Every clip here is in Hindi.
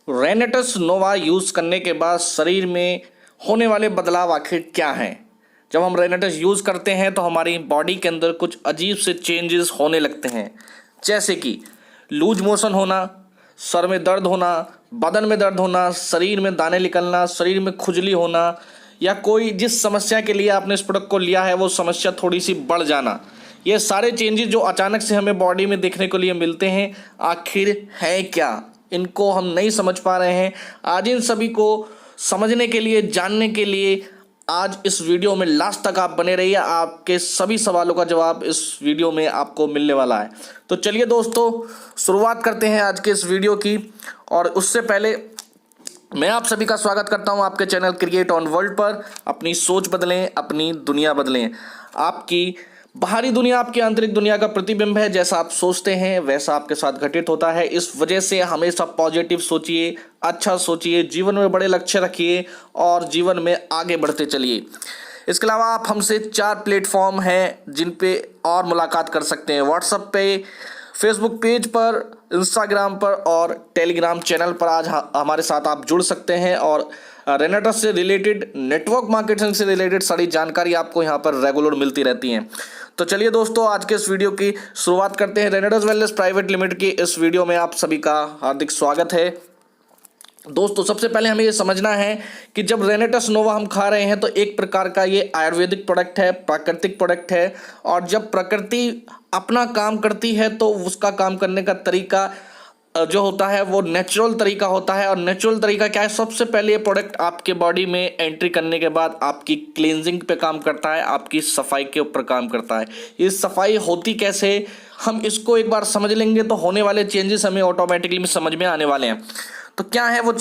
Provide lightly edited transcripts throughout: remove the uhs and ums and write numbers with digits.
रेनेटस नोवा यूज़ करने के बाद शरीर में होने वाले बदलाव आखिर क्या हैं। जब हम रेनेटस यूज़ करते हैं तो हमारी बॉडी के अंदर कुछ अजीब से चेंजेस होने लगते हैं, जैसे कि लूज मोशन होना, सर में दर्द होना, बदन में दर्द होना, शरीर में दाने निकलना, शरीर में खुजली होना, या कोई जिस समस्या के लिए आपने इस प्रोडक्ट को लिया है वो समस्या थोड़ी सी बढ़ जाना। ये सारे चेंजेस जो अचानक से हमें बॉडी में देखने को लिए मिलते हैं, आखिर है क्या, इनको हम नहीं समझ पा रहे हैं। आज इन सभी को समझने के लिए, जानने के लिए आज इस वीडियो में लास्ट तक आप बने रहिए। आपके सभी सवालों का जवाब इस वीडियो में आपको मिलने वाला है। तो चलिए दोस्तों, शुरुआत करते हैं आज के इस वीडियो की। और उससे पहले मैं आप सभी का स्वागत करता हूं आपके चैनल क्रिएट ऑन वर्ल्ड पर। अपनी सोच बदलें, अपनी दुनिया बदलें। आपकी बाहरी दुनिया आपकी आंतरिक दुनिया का प्रतिबिंब है। जैसा आप सोचते हैं वैसा आपके साथ घटित होता है। इस वजह से हमेशा पॉजिटिव सोचिए, अच्छा सोचिए, जीवन में बड़े लक्ष्य रखिए और जीवन में आगे बढ़ते चलिए। इसके अलावा आप हमसे 4 प्लेटफॉर्म हैं जिन पे और मुलाकात कर सकते हैं। व्हाट्सएप पे, फेसबुक पेज पर, इंस्टाग्राम पर और टेलीग्राम चैनल पर आज हमारे साथ आप जुड़ सकते हैं और रेनेटस से रिलेटेड, नेटवर्क मार्केटिंग से रिलेटेड सारी जानकारी आपको यहाँ पर रेगुलर मिलती रहती हैं। तो चलिए दोस्तों, आज के इस वीडियो की शुरुआत करते हैं। रेनेटस वेलनेस प्राइवेट लिमिटेड की इस वीडियो में आप सभी का हार्दिक स्वागत है। दोस्तों, सबसे पहले हमें ये समझना है कि जब रेनेटस नोवा हम खा रहे हैं तो एक प्रकार का ये आयुर्वेदिक प्रोडक्ट है, प्राकृतिक प्रोडक्ट है। और जब प्रकृति अपना काम करती है तो उसका काम करने का तरीका जो होता है वो नेचुरल तरीका होता है। और नेचुरल तरीका क्या है? सबसे पहले ये प्रोडक्ट आपके बॉडी में एंट्री करने के बाद आपकी क्लींजिंग पे काम करता है, आपकी सफाई के ऊपर काम करता है। ये सफाई होती कैसे, हम इसको एक बार समझ लेंगे तो होने वाले चेंजेस हमें ऑटोमेटिकली समझ में आने वाले हैं। तो क्या है वो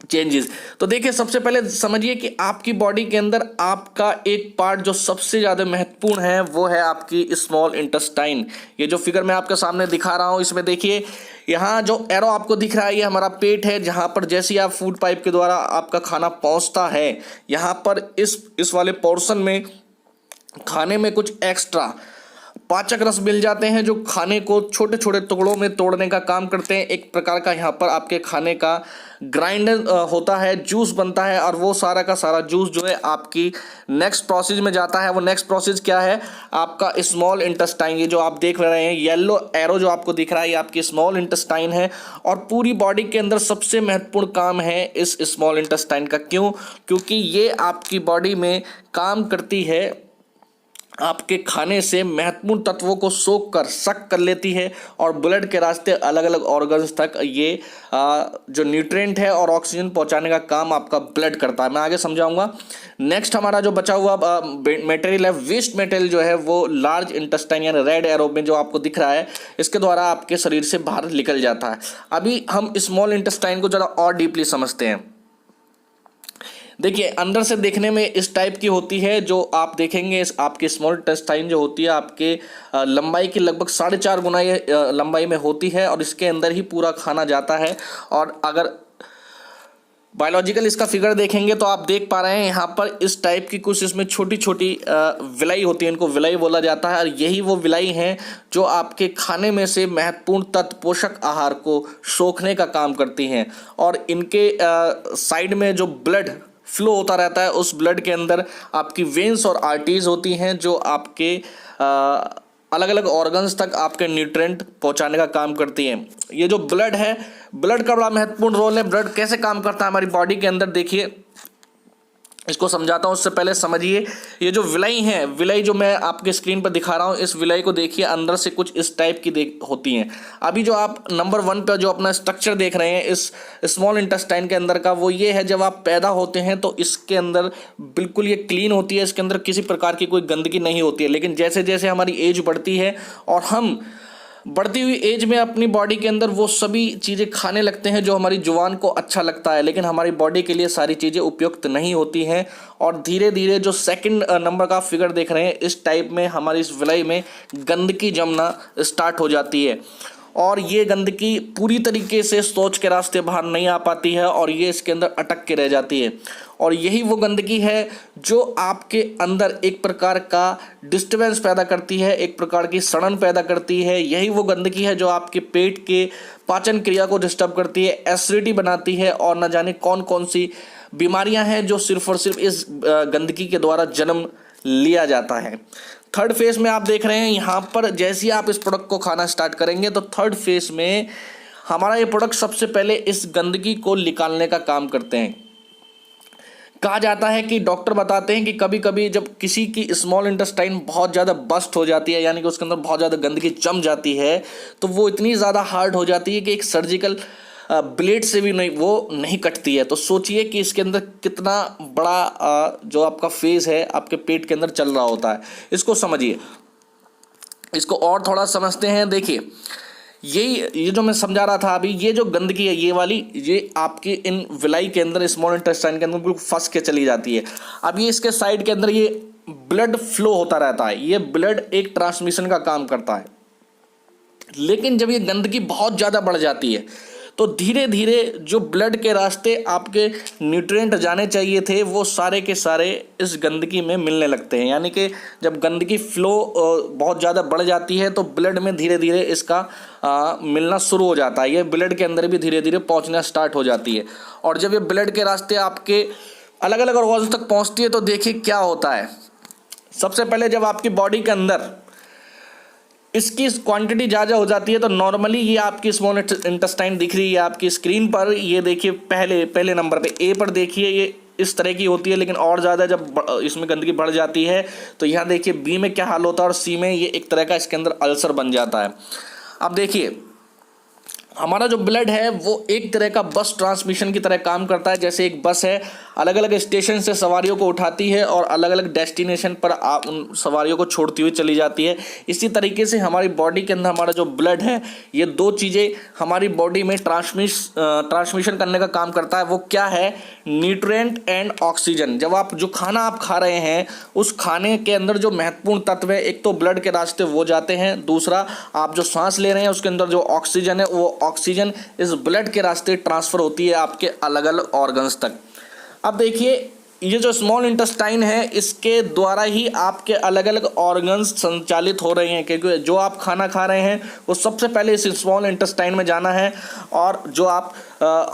चेंजेस? तो देखिए, सबसे पहले समझिए कि आपकी बॉडी के अंदर आपका एक पार्ट जो सबसे ज़्यादा महत्वपूर्ण है वो है आपकी स्मॉल इंटेस्टाइन। ये जो फिगर मैं आपके सामने दिखा रहा हूँ, इसमें देखिए यहाँ जो एरो आपको दिख रहा है ये हमारा पेट है, जहाँ पर जैसे ही आप फूड पाइप के द्वारा आपका खाना पहुँचता है, यहाँ पर इस वाले पोर्शन में खाने में कुछ एक्स्ट्रा पाचक रस मिल जाते हैं जो खाने को छोटे छोटे टुकड़ों में तोड़ने का काम करते हैं। एक प्रकार का यहाँ पर आपके खाने का ग्राइंडर होता है, जूस बनता है और वो सारा का सारा जूस जो है आपकी नेक्स्ट प्रोसेस में जाता है। वो नेक्स्ट प्रोसेस क्या है? आपका स्मॉल इंटेस्टाइन। ये जो आप देख रहे हैं येलो एरो जो आपको दिख रहा है, ये आपकी स्मॉल इंटेस्टाइन है। और पूरी बॉडी के अंदर सबसे महत्वपूर्ण काम है इस स्मॉल इंटेस्टाइन का। क्यों? क्योंकि ये आपकी बॉडी में काम करती है, आपके खाने से महत्वपूर्ण तत्वों को सोख कर सक कर लेती है और ब्लड के रास्ते अलग अलग ऑर्गन्स तक ये जो न्यूट्रिएंट है और ऑक्सीजन पहुंचाने का काम आपका ब्लड करता है। मैं आगे समझाऊंगा। नेक्स्ट हमारा जो बचा हुआ मटेरियल है, वेस्ट मटेरियल जो है वो लार्ज इंटेस्टाइन यानी रेड एरो में जो आपको दिख रहा है, इसके द्वारा आपके शरीर से बाहर निकल जाता है। अभी हम स्मॉल इंटेस्टाइन को ज़रा और डीपली समझते हैं। देखिए, अंदर से देखने में इस टाइप की होती है। जो आप देखेंगे आपकी स्मॉल इंटेस्टाइन जो होती है आपके लंबाई की लगभग 4.5 गुना ये लंबाई में होती है और इसके अंदर ही पूरा खाना जाता है। और अगर बायोलॉजिकल इसका फिगर देखेंगे तो आप देख पा रहे हैं यहाँ पर इस टाइप की कुछ इसमें छोटी छोटी विलाई होती है, इनको विलाई बोला जाता है। और यही वो विलाई हैं जो आपके खाने में से महत्वपूर्ण तत्व, पोषक आहार को सोखने का काम करती हैं। और इनके साइड में जो ब्लड फ्लो होता रहता है, उस ब्लड के अंदर आपकी वेन्स और आर्टरीज होती हैं जो आपके अलग अलग ऑर्गन्स तक आपके न्यूट्रिएंट पहुंचाने का काम करती हैं। ये जो ब्लड है, ब्लड का बड़ा महत्वपूर्ण रोल है। ब्लड कैसे काम करता है हमारी बॉडी के अंदर, देखिए इसको समझाता हूँ। उससे पहले समझिए, ये जो विलाई है, विलाई जो मैं आपके स्क्रीन पर दिखा रहा हूँ, इस विलाई को देखिए, अंदर से कुछ इस टाइप की होती हैं। अभी जो आप नंबर 1 पर जो अपना स्ट्रक्चर देख रहे हैं इस स्मॉल इंटेस्टाइन के अंदर का, वो ये है जब आप पैदा होते हैं तो इसके अंदर बिल्कुल ये क्लीन होती है, इसके अंदर किसी प्रकार की कोई गंदगी नहीं होती है। लेकिन जैसे जैसे हमारी एज बढ़ती है और हम बढ़ती हुई एज में अपनी बॉडी के अंदर वो सभी चीज़ें खाने लगते हैं जो हमारी जुबान को अच्छा लगता है, लेकिन हमारी बॉडी के लिए सारी चीज़ें उपयुक्त नहीं होती हैं। और धीरे धीरे जो सेकंड नंबर का फिगर देख रहे हैं, इस टाइप में हमारी इस विलाई में गंदगी जमना स्टार्ट हो जाती है। और ये गंदगी पूरी तरीके से सोच के रास्ते बाहर नहीं आ पाती है और ये इसके अंदर अटक के रह जाती है। और यही वो गंदगी है जो आपके अंदर एक प्रकार का डिस्टर्बेंस पैदा करती है, एक प्रकार की सड़न पैदा करती है। यही वो गंदगी है जो आपके पेट के पाचन क्रिया को डिस्टर्ब करती है, एसिडिटी बनाती है और न जाने कौन कौन सी बीमारियां हैं जो सिर्फ और सिर्फ इस गंदगी के द्वारा जन्म लिया जाता है। थर्ड फेज में आप देख रहे हैं यहाँ पर, जैसे ही आप इस प्रोडक्ट को खाना स्टार्ट करेंगे तो थर्ड फेज में हमारा ये प्रोडक्ट सबसे पहले इस गंदगी को निकालने का काम करते हैं। कहा जाता है कि डॉक्टर बताते हैं कि कभी कभी जब किसी की स्मॉल इंटेस्टाइन बहुत ज़्यादा बस्ट हो जाती है, यानी कि उसके अंदर बहुत ज़्यादा गंदगी जम जाती है, तो वो इतनी ज़्यादा हार्ड हो जाती है कि एक सर्जिकल ब्लेड से भी वो नहीं कटती है। तो सोचिए कि इसके अंदर कितना बड़ा जो आपका फेज है आपके पेट के अंदर चल रहा होता है। इसको समझिए, इसको और थोड़ा समझते हैं। देखिए, ये जो मैं समझा रहा था अभी, ये जो गंदगी है ये वाली, ये आपकी इन विलाई के अंदर, स्मॉल इंटेस्टाइन के अंदर बिल्कुल फंस के चली जाती है। अब ये इसके साइड के अंदर ये ब्लड फ्लो होता रहता है, ये ब्लड एक ट्रांसमिशन का काम करता है। लेकिन जब ये गंदगी बहुत ज़्यादा बढ़ जाती है तो धीरे धीरे जो ब्लड के रास्ते आपके न्यूट्रिएंट जाने चाहिए थे वो सारे के सारे इस गंदगी में मिलने लगते हैं। यानी कि जब गंदगी फ्लो बहुत ज़्यादा बढ़ जाती है तो ब्लड में धीरे धीरे इसका मिलना शुरू हो जाता है, ये ब्लड के अंदर भी धीरे धीरे पहुंचना स्टार्ट हो जाती है। और जब ये ब्लड के रास्ते आपके अलग अलग ऑर्गन्स तक पहुंचती है तो देखिए क्या होता है। सबसे पहले जब आपकी बॉडी के अंदर इसकी क्वांटिटी ज़्यादा हो जाती है तो नॉर्मली ये आपकी स्मॉल इंटेस्टाइन दिख रही है आपकी स्क्रीन पर, ये देखिए पहले नंबर पे ए पर देखिए ये इस तरह की होती है। लेकिन और ज़्यादा जब इसमें गंदगी बढ़ जाती है तो यहाँ देखिए बी में क्या हाल होता है और सी में ये एक तरह का इसके अंदर अल्सर बन जाता है। अब देखिए हमारा जो ब्लड है वो एक तरह का बस ट्रांसमिशन की तरह काम करता है। जैसे एक बस है, अलग अलग स्टेशन से सवारियों को उठाती है और अलग अलग डेस्टिनेशन पर उन सवारियों को छोड़ती हुई चली जाती है। इसी तरीके से हमारी बॉडी के अंदर हमारा जो ब्लड है, ये दो चीज़ें हमारी बॉडी में ट्रांसमिशन करने का काम करता है। वो क्या है? Nutrient and oxygen. जब आप जो खाना आप खा रहे हैं उस खाने के अंदर जो महत्वपूर्ण तत्व है, एक तो ब्लड के रास्ते वो जाते हैं, दूसरा आप जो सांस ले रहे हैं उसके अंदर जो ऑक्सीजन है वो ऑक्सीजन इस ब्लड के रास्ते ट्रांसफ़र होती है आपके अलग अलग ऑर्गन्स तक। अब देखिए ये जो स्मॉल इंटेस्टाइन है इसके द्वारा ही आपके अलग अलग ऑर्गन्स संचालित हो रहे हैं, क्योंकि जो आप खाना खा रहे हैं वो सबसे पहले इस स्मॉल इंटेस्टाइन में जाना है और जो आप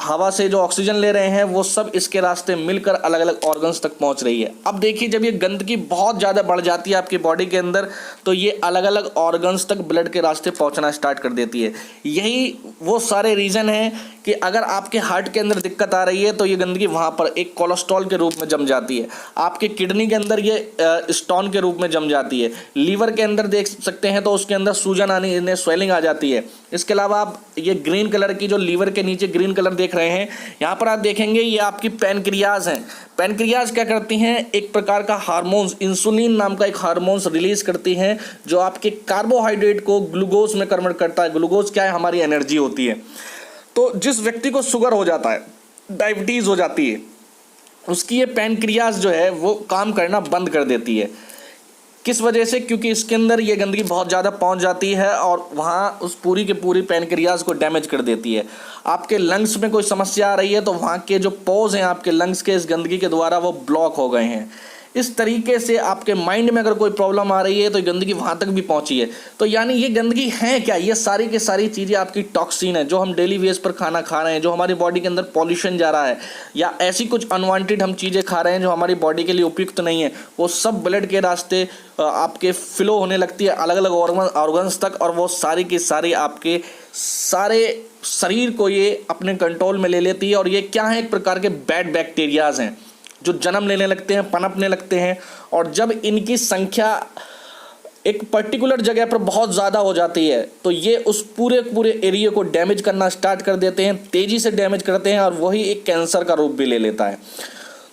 हवा से जो ऑक्सीजन ले रहे हैं वो सब इसके रास्ते मिलकर अलग अलग ऑर्गन्स तक पहुंच रही है। अब देखिए जब ये गंदगी बहुत ज़्यादा बढ़ जाती है आपकी बॉडी के अंदर तो ये अलग अलग ऑर्गन्स तक ब्लड के रास्ते पहुंचना स्टार्ट कर देती है। यही वो सारे रीज़न हैं कि अगर आपके हार्ट के अंदर दिक्कत आ रही है तो ये गंदगी वहाँ पर एक कोलेस्ट्रॉल के रूप में जम जाती है, आपके किडनी के अंदर ये स्टोन के रूप में जम जाती है, लीवर के अंदर देख सकते हैं तो उसके अंदर सूजन आने स्वेलिंग आ जाती है। इसके अलावा आप ये ग्रीन कलर की जो लीवर के नीचे ग्रीन कलर देख रहे हैं, यहाँ पर आप देखेंगे ये आपकी पैनक्रियाज हैं। पैनक्रियाज क्या करती हैं? एक प्रकार का हार्मोन्स, इंसुलिन नाम का एक हार्मोन्स रिलीज करती हैं जो आपके कार्बोहाइड्रेट को ग्लूकोज में कन्वर्ट करता है। ग्लूकोज क्या है? हमारी एनर्जी होती है। तो जिस व्यक्ति को शुगर हो जाता है, डायबिटीज़ हो जाती है, उसकी ये पैनक्रियाज जो है वो काम करना बंद कर देती है। किस वजह से? क्योंकि इसके अंदर ये गंदगी बहुत ज़्यादा पहुंच जाती है और वहाँ उस पूरी के पूरी पैनक्रियाज को डैमेज कर देती है। आपके लंग्स में कोई समस्या आ रही है तो वहाँ के जो पोर्स हैं आपके लंग्स के इस गंदगी के द्वारा वो ब्लॉक हो गए हैं। इस तरीके से आपके माइंड में अगर कोई प्रॉब्लम आ रही है तो गंदगी वहाँ तक भी पहुँची है। तो यानी ये गंदगी है क्या? ये सारी की सारी चीज़ें आपकी टॉक्सिन है जो हम डेली बेस पर खाना खा रहे हैं, जो हमारी बॉडी के अंदर पॉल्यूशन जा रहा है या ऐसी कुछ अनवांटेड हम चीज़ें खा रहे हैं जो हमारी बॉडी के लिए उपयुक्त नहीं है, वो सब ब्लड के रास्ते आपके फ्लो होने लगती है अलग अलग ऑर्गन्स तक और वो सारी की सारी आपके सारे शरीर को ये अपने कंट्रोल में ले लेती है। और ये क्या है? एक प्रकार के बैड बैक्टीरियाज हैं जो जन्म लेने लगते हैं, पनपने लगते हैं और जब इनकी संख्या एक पर्टिकुलर जगह पर बहुत ज़्यादा हो जाती है तो ये उस पूरे एरिया को डैमेज करना स्टार्ट कर देते हैं, तेज़ी से डैमेज करते हैं और वही एक कैंसर का रूप भी ले लेता है।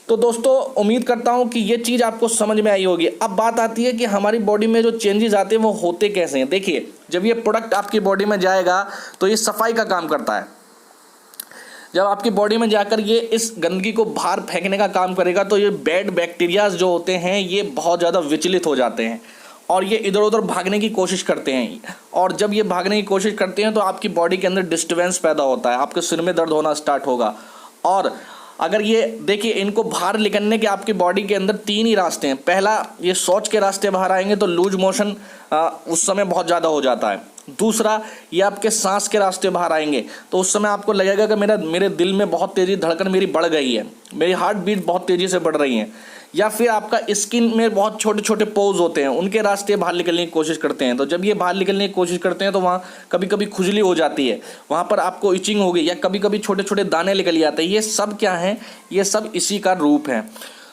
तो दोस्तों उम्मीद करता हूँ कि ये चीज़ आपको समझ में आई होगी। अब बात आती है कि हमारी बॉडी में जो चेंजेस आते हैं वो होते कैसे हैं। देखिए जब ये प्रोडक्ट आपकी बॉडी में जाएगा तो ये सफाई का काम करता है। जब आपकी बॉडी में जाकर ये इस गंदगी को बाहर फेंकने का काम करेगा तो ये बैड बैक्टीरियाज जो होते हैं ये बहुत ज़्यादा विचलित हो जाते हैं और ये इधर उधर भागने की कोशिश करते हैं। और जब ये भागने की कोशिश करते हैं तो आपकी बॉडी के अंदर डिस्टर्बेंस पैदा होता है, आपके सिर में दर्द होना स्टार्ट होगा और अगर ये देखिए, इनको बाहर निकलने के आपकी बॉडी के अंदर 3 ही रास्ते हैं। पहला, ये शौच के रास्ते बाहर आएंगे तो लूज मोशन उस समय बहुत ज़्यादा हो जाता है। दूसरा, ये आपके सांस के रास्ते बाहर आएंगे तो उस समय आपको लगेगा कि मेरे दिल में बहुत तेज़ी धड़कन मेरी बढ़ गई है, मेरी हार्ट बीट बहुत तेज़ी से बढ़ रही है। या फिर आपका स्किन में बहुत छोटे छोटे पोज होते हैं, उनके रास्ते बाहर निकलने की कोशिश करते हैं। तो जब ये बाहर निकलने की कोशिश करते हैं तो वहाँ कभी कभी खुजली हो जाती है, वहाँ पर आपको इचिंग होगी, या कभी कभी छोटे छोटे दाने निकल जाते हैं। ये सब क्या है? ये सब इसी का रूप है।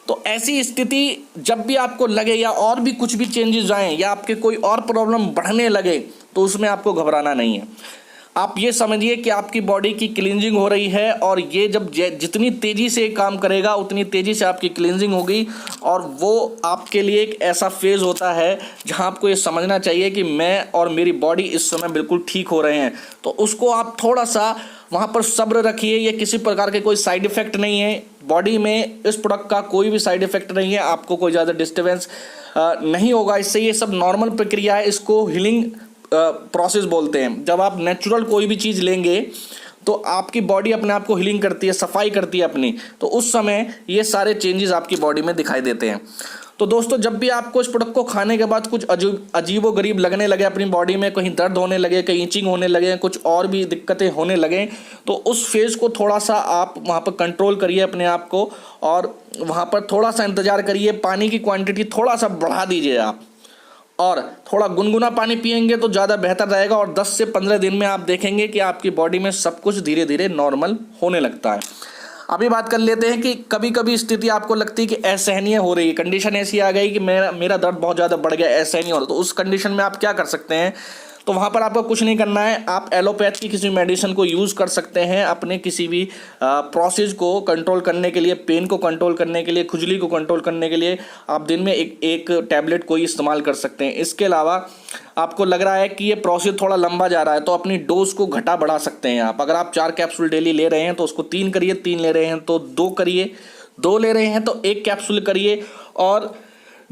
तो ऐसी स्थिति जब भी आपको लगे या और भी कुछ भी चेंजेस आएँ या आपके कोई और प्रॉब्लम बढ़ने लगे तो उसमें आपको घबराना नहीं है। आप ये समझिए कि आपकी बॉडी की क्लींजिंग हो रही है, और ये जब जितनी तेज़ी से काम करेगा उतनी तेज़ी से आपकी क्लींजिंग होगी। और वो आपके लिए एक ऐसा फेज़ होता है जहां आपको ये समझना चाहिए कि मैं और मेरी बॉडी इस समय बिल्कुल ठीक हो रहे हैं। तो उसको आप थोड़ा सा वहाँ पर सब्र रखिए। ये किसी प्रकार के कोई साइड इफ़ेक्ट नहीं है, बॉडी में इस प्रोडक्ट का कोई भी साइड इफ़ेक्ट नहीं है, आपको कोई ज़्यादा डिस्टर्बेंस नहीं होगा इससे। ये सब नॉर्मल प्रक्रिया है, इसको हीलिंग प्रोसेस बोलते हैं। जब आप नेचुरल कोई भी चीज़ लेंगे तो आपकी बॉडी अपने आप को हीलिंग करती है, सफाई करती है अपनी, तो उस समय ये सारे चेंजेस आपकी बॉडी में दिखाई देते हैं। तो दोस्तों, जब भी आपको इस प्रोडक्ट को खाने के बाद कुछ अजीबो गरीब लगने लगे अपनी बॉडी में, कहीं दर्द होने लगे, कहीं इचिंग होने लगे, कुछ और भी दिक्कतें होने लगे, तो उस फेज़ को थोड़ा सा आप वहाँ पर कंट्रोल करिए अपने आप को, और वहाँ पर थोड़ा सा इंतज़ार करिए। पानी की क्वांटिटी थोड़ा सा बढ़ा दीजिए आप, और थोड़ा गुनगुना पानी पिएंगे तो ज़्यादा बेहतर रहेगा। और 10 से 15 दिन में आप देखेंगे कि आपकी बॉडी में सब कुछ धीरे धीरे नॉर्मल होने लगता है। अभी बात कर लेते हैं कि कभी कभी स्थिति आपको लगती है कि असहनीय हो रही है, कंडीशन ऐसी आ गई कि मेरा दर्द बहुत ज़्यादा बढ़ गया, असहनीय हो रहा है। तो उस कंडीशन में आप क्या कर सकते हैं? तो वहाँ पर आपको कुछ नहीं करना है, आप एलोपैथ की किसी मेडिसिन को यूज़ कर सकते हैं अपने किसी भी प्रोसेस को कंट्रोल करने के लिए, पेन को कंट्रोल करने के लिए, खुजली को कंट्रोल करने के लिए आप दिन में एक टैबलेट को इस्तेमाल कर सकते हैं। इसके अलावा आपको लग रहा है कि ये प्रोसेस थोड़ा लंबा जा रहा है तो अपनी डोज को घटा बढ़ा सकते हैं आप। अगर आप 4 कैप्सूल डेली ले रहे हैं तो उसको 3 करिए, 3 ले रहे हैं तो 2 करिए, 2 ले रहे हैं तो 1 कैप्सूल करिए। और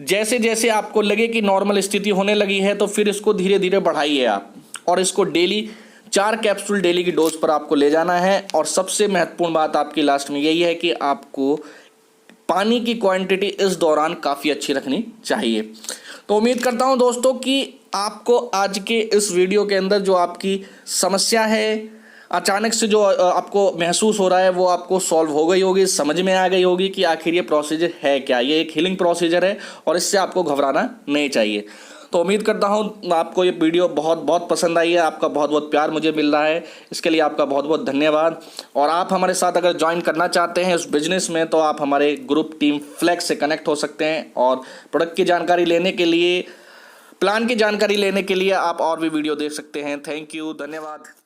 जैसे जैसे आपको लगे कि नॉर्मल स्थिति होने लगी है तो फिर इसको धीरे धीरे बढ़ाइए आप, और इसको डेली 4 कैप्सूल डेली की डोज पर आपको ले जाना है। और सबसे महत्वपूर्ण बात आपकी लास्ट में यही है कि आपको पानी की क्वांटिटी इस दौरान काफ़ी अच्छी रखनी चाहिए। तो उम्मीद करता हूं दोस्तों कि आपको आज के इस वीडियो के अंदर जो आपकी समस्या है, अचानक से जो आपको महसूस हो रहा है, वो आपको सॉल्व हो गई होगी, समझ में आ गई होगी कि आखिर ये प्रोसीजर है क्या। ये एक हीलिंग प्रोसीजर है और इससे आपको घबराना नहीं चाहिए। तो उम्मीद करता हूँ आपको ये वीडियो बहुत बहुत पसंद आई है, आपका बहुत बहुत प्यार मुझे मिल रहा है, इसके लिए आपका बहुत बहुत धन्यवाद। और आप हमारे साथ अगर ज्वाइन करना चाहते हैं इस बिजनेस में तो आप हमारे ग्रुप टीम फ्लेक्स से कनेक्ट हो सकते हैं। और प्रोडक्ट की जानकारी लेने के लिए, प्लान की जानकारी लेने के लिए आप और भी वीडियो देख सकते हैं। थैंक यू, धन्यवाद।